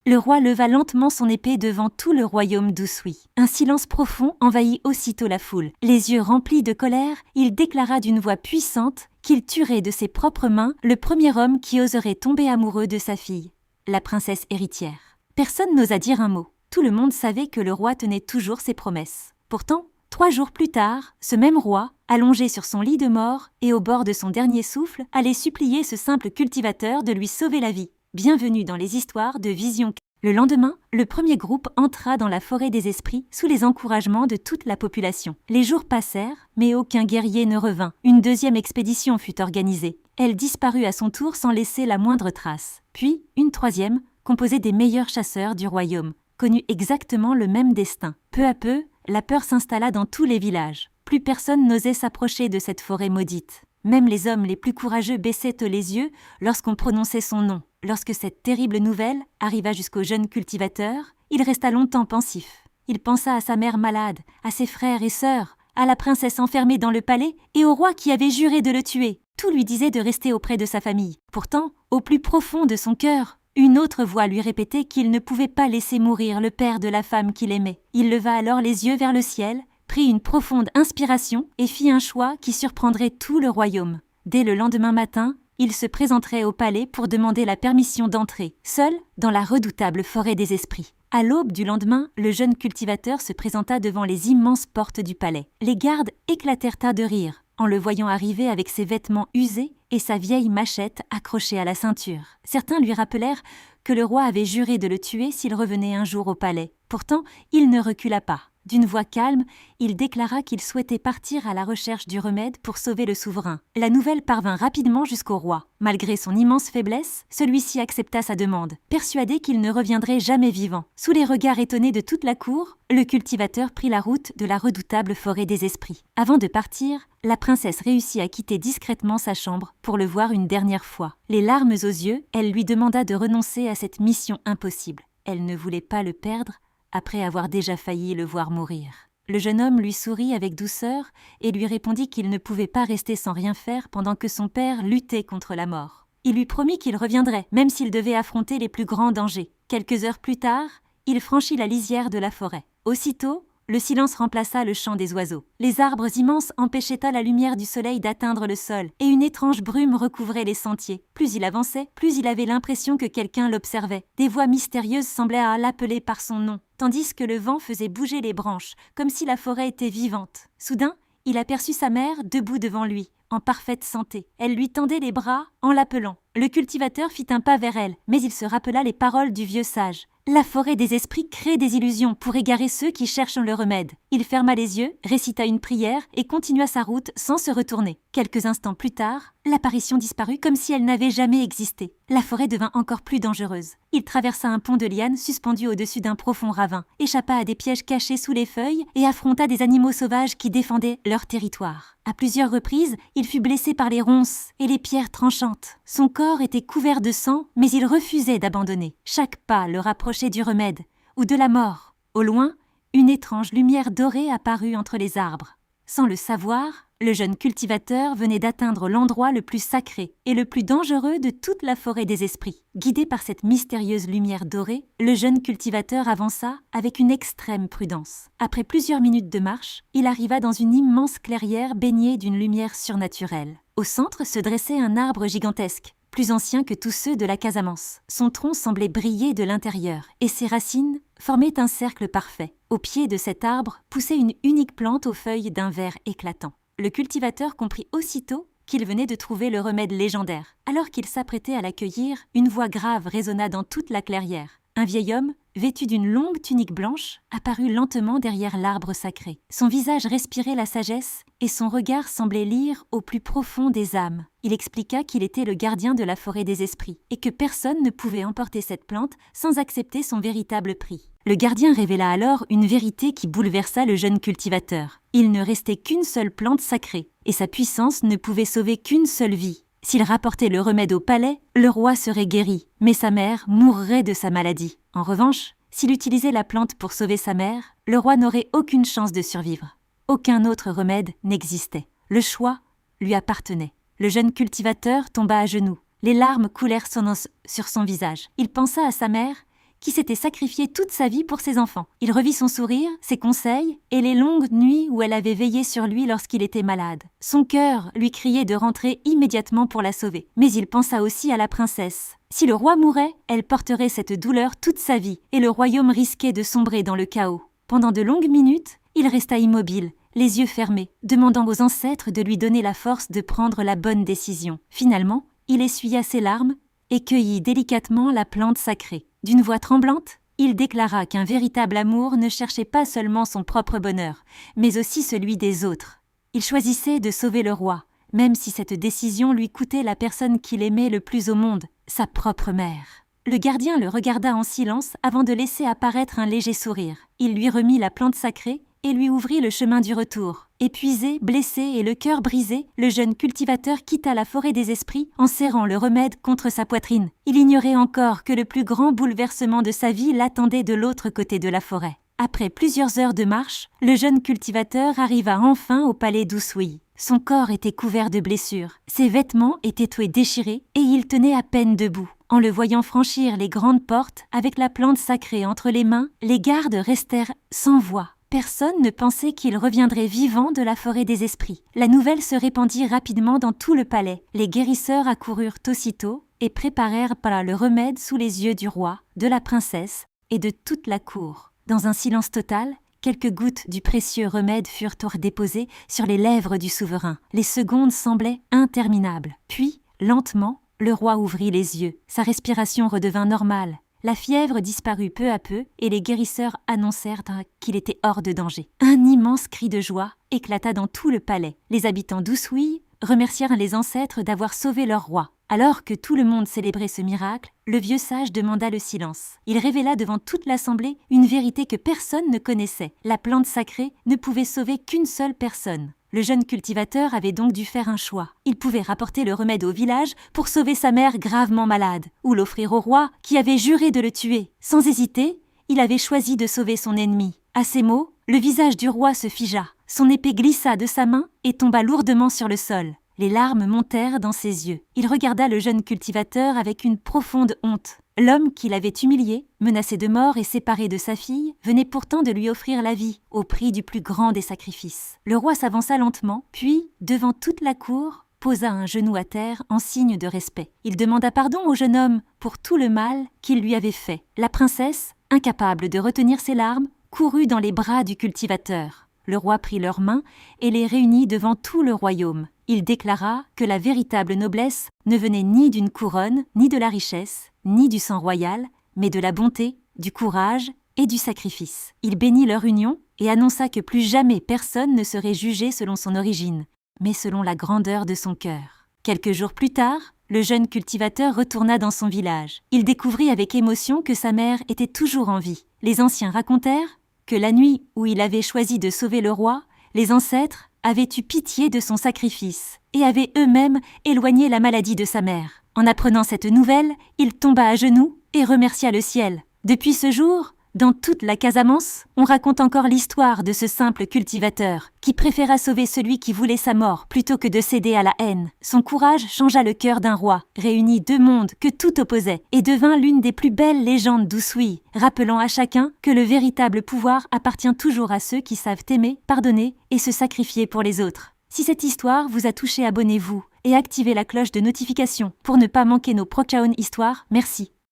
Le roi leva lentement son épée devant tout le royaume d'Usui. Un silence profond envahit aussitôt la foule. Les yeux remplis de colère, il déclara d'une voix puissante qu'il tuerait de ses propres mains le premier homme qui oserait tomber amoureux de sa fille, la princesse héritière. Personne n'osa dire un mot. Tout le monde savait que le roi tenait toujours ses promesses. Pourtant, 3 jours plus tard, ce même roi, allongé sur son lit de mort et au bord de son dernier souffle, allait supplier ce simple cultivateur de lui sauver la vie. Bienvenue dans les histoires de Vision. Le lendemain, le premier groupe entra dans la forêt des esprits sous les encouragements de toute la population. Les jours passèrent, mais aucun guerrier ne revint. Une deuxième expédition fut organisée. Elle disparut à son tour sans laisser la moindre trace. Puis, une troisième, composée des meilleurs chasseurs du royaume, connut exactement le même destin. Peu à peu, la peur s'installa dans tous les villages. Plus personne n'osait s'approcher de cette forêt maudite. Même les hommes les plus courageux baissaient les yeux lorsqu'on prononçait son nom. Lorsque cette terrible nouvelle arriva jusqu'au jeune cultivateur, il resta longtemps pensif. Il pensa à sa mère malade, à ses frères et sœurs, à la princesse enfermée dans le palais et au roi qui avait juré de le tuer. Tout lui disait de rester auprès de sa famille. Pourtant, au plus profond de son cœur, une autre voix lui répétait qu'il ne pouvait pas laisser mourir le père de la femme qu'il aimait. Il leva alors les yeux vers le ciel, prit une profonde inspiration et fit un choix qui surprendrait tout le royaume. Dès le lendemain matin, il se présenterait au palais pour demander la permission d'entrer, seul dans la redoutable forêt des esprits. À l'aube du lendemain, le jeune cultivateur se présenta devant les immenses portes du palais. Les gardes éclatèrent de rire en le voyant arriver avec ses vêtements usés et sa vieille machette accrochée à la ceinture. Certains lui rappelèrent que le roi avait juré de le tuer s'il revenait un jour au palais. Pourtant, il ne recula pas. D'une voix calme, il déclara qu'il souhaitait partir à la recherche du remède pour sauver le souverain. La nouvelle parvint rapidement jusqu'au roi. Malgré son immense faiblesse, celui-ci accepta sa demande, persuadé qu'il ne reviendrait jamais vivant. Sous les regards étonnés de toute la cour, le cultivateur prit la route de la redoutable forêt des esprits. Avant de partir, la princesse réussit à quitter discrètement sa chambre pour le voir une dernière fois. Les larmes aux yeux, elle lui demanda de renoncer à cette mission impossible. Elle ne voulait pas le perdre après avoir déjà failli le voir mourir. Le jeune homme lui sourit avec douceur et lui répondit qu'il ne pouvait pas rester sans rien faire pendant que son père luttait contre la mort. Il lui promit qu'il reviendrait, même s'il devait affronter les plus grands dangers. Quelques heures plus tard, il franchit la lisière de la forêt. Aussitôt, le silence remplaça le chant des oiseaux. Les arbres immenses empêchaient la lumière du soleil d'atteindre le sol, et une étrange brume recouvrait les sentiers. Plus il avançait, plus il avait l'impression que quelqu'un l'observait. Des voix mystérieuses semblaient l'appeler par son nom, tandis que le vent faisait bouger les branches, comme si la forêt était vivante. Soudain, il aperçut sa mère debout devant lui, en parfaite santé. Elle lui tendait les bras en l'appelant. Le cultivateur fit un pas vers elle, mais il se rappela les paroles du vieux sage. La forêt des esprits crée des illusions pour égarer ceux qui cherchent le remède. Il ferma les yeux, récita une prière et continua sa route sans se retourner. Quelques instants plus tard, l'apparition disparut comme si elle n'avait jamais existé. La forêt devint encore plus dangereuse. Il traversa un pont de lianes suspendu au-dessus d'un profond ravin, échappa à des pièges cachés sous les feuilles et affronta des animaux sauvages qui défendaient leur territoire. À plusieurs reprises, il fut blessé par les ronces et les pierres tranchantes. Son corps était couvert de sang, mais il refusait d'abandonner. Chaque pas le rapprochait du remède ou de la mort. Au loin, une étrange lumière dorée apparut entre les arbres. Sans le savoir, le jeune cultivateur venait d'atteindre l'endroit le plus sacré et le plus dangereux de toute la forêt des esprits. Guidé par cette mystérieuse lumière dorée, le jeune cultivateur avança avec une extrême prudence. Après plusieurs minutes de marche, il arriva dans une immense clairière baignée d'une lumière surnaturelle. Au centre se dressait un arbre gigantesque, plus ancien que tous ceux de la Casamance. Son tronc semblait briller de l'intérieur, et ses racines formaient un cercle parfait. Au pied de cet arbre poussait une unique plante aux feuilles d'un vert éclatant. Le cultivateur comprit aussitôt qu'il venait de trouver le remède légendaire. Alors qu'il s'apprêtait à l'accueillir, une voix grave résonna dans toute la clairière. Un vieil homme, vêtu d'une longue tunique blanche, apparut lentement derrière l'arbre sacré. Son visage respirait la sagesse et son regard semblait lire au plus profond des âmes. Il expliqua qu'il était le gardien de la forêt des esprits et que personne ne pouvait emporter cette plante sans accepter son véritable prix. Le gardien révéla alors une vérité qui bouleversa le jeune cultivateur. Il ne restait qu'une seule plante sacrée et sa puissance ne pouvait sauver qu'une seule vie. S'il rapportait le remède au palais, le roi serait guéri, mais sa mère mourrait de sa maladie. En revanche, s'il utilisait la plante pour sauver sa mère, le roi n'aurait aucune chance de survivre. Aucun autre remède n'existait. Le choix lui appartenait. Le jeune cultivateur tomba à genoux. Les larmes coulèrent sur son visage. Il pensa à sa mère, qui s'était sacrifiée toute sa vie pour ses enfants. Il revit son sourire, ses conseils et les longues nuits où elle avait veillé sur lui lorsqu'il était malade. Son cœur lui criait de rentrer immédiatement pour la sauver. Mais il pensa aussi à la princesse. Si le roi mourait, elle porterait cette douleur toute sa vie et le royaume risquait de sombrer dans le chaos. Pendant de longues minutes, il resta immobile, les yeux fermés, demandant aux ancêtres de lui donner la force de prendre la bonne décision. Finalement, il essuya ses larmes et cueillit délicatement la plante sacrée. D'une voix tremblante, il déclara qu'un véritable amour ne cherchait pas seulement son propre bonheur, mais aussi celui des autres. Il choisissait de sauver le roi, même si cette décision lui coûtait la personne qu'il aimait le plus au monde, sa propre mère. Le gardien le regarda en silence avant de laisser apparaître un léger sourire. Il lui remit la plante sacrée et lui ouvrit le chemin du retour. Épuisé, blessé et le cœur brisé, le jeune cultivateur quitta la forêt des esprits en serrant le remède contre sa poitrine. Il ignorait encore que le plus grand bouleversement de sa vie l'attendait de l'autre côté de la forêt. Après plusieurs heures de marche, le jeune cultivateur arriva enfin au palais d'Usui. Son corps était couvert de blessures, ses vêtements étaient tout déchirés et il tenait à peine debout. En le voyant franchir les grandes portes avec la plante sacrée entre les mains, les gardes restèrent sans voix. Personne ne pensait qu'il reviendrait vivant de la forêt des esprits. La nouvelle se répandit rapidement dans tout le palais. Les guérisseurs accoururent aussitôt et préparèrent le remède sous les yeux du roi, de la princesse et de toute la cour. Dans un silence total, quelques gouttes du précieux remède furent déposées sur les lèvres du souverain. Les secondes semblaient interminables. Puis, lentement, le roi ouvrit les yeux. Sa respiration redevint normale. La fièvre disparut peu à peu et les guérisseurs annoncèrent qu'il était hors de danger. Un immense cri de joie éclata dans tout le palais. Les habitants d'Usui remercièrent les ancêtres d'avoir sauvé leur roi. Alors que tout le monde célébrait ce miracle, le vieux sage demanda le silence. Il révéla devant toute l'assemblée une vérité que personne ne connaissait. La plante sacrée ne pouvait sauver qu'une seule personne. Le jeune cultivateur avait donc dû faire un choix. Il pouvait rapporter le remède au village pour sauver sa mère gravement malade, ou l'offrir au roi qui avait juré de le tuer. Sans hésiter, il avait choisi de sauver son ennemi. À ces mots, le visage du roi se figea. Son épée glissa de sa main et tomba lourdement sur le sol. Les larmes montèrent dans ses yeux. Il regarda le jeune cultivateur avec une profonde honte. L'homme qui l'avait humilié, menacé de mort et séparé de sa fille, venait pourtant de lui offrir la vie, au prix du plus grand des sacrifices. Le roi s'avança lentement, puis, devant toute la cour, posa un genou à terre en signe de respect. Il demanda pardon au jeune homme pour tout le mal qu'il lui avait fait. La princesse, incapable de retenir ses larmes, courut dans les bras du cultivateur. Le roi prit leurs mains et les réunit devant tout le royaume. Il déclara que la véritable noblesse ne venait ni d'une couronne, ni de la richesse, ni du sang royal, mais de la bonté, du courage et du sacrifice. Il bénit leur union et annonça que plus jamais personne ne serait jugé selon son origine, mais selon la grandeur de son cœur. Quelques jours plus tard, le jeune cultivateur retourna dans son village. Il découvrit avec émotion que sa mère était toujours en vie. Les anciens racontèrent que la nuit où il avait choisi de sauver le roi, les ancêtres avaient eu pitié de son sacrifice et avaient eux-mêmes éloigné la maladie de sa mère. En apprenant cette nouvelle, il tomba à genoux et remercia le ciel. Depuis ce jour, dans toute la Casamance, on raconte encore l'histoire de ce simple cultivateur qui préféra sauver celui qui voulait sa mort plutôt que de céder à la haine. Son courage changea le cœur d'un roi, réunit deux mondes que tout opposait et devint l'une des plus belles légendes d'Usui, rappelant à chacun que le véritable pouvoir appartient toujours à ceux qui savent aimer, pardonner et se sacrifier pour les autres. Si cette histoire vous a touché, abonnez-vous et activez la cloche de notification pour ne pas manquer nos prochaines histoires. Merci.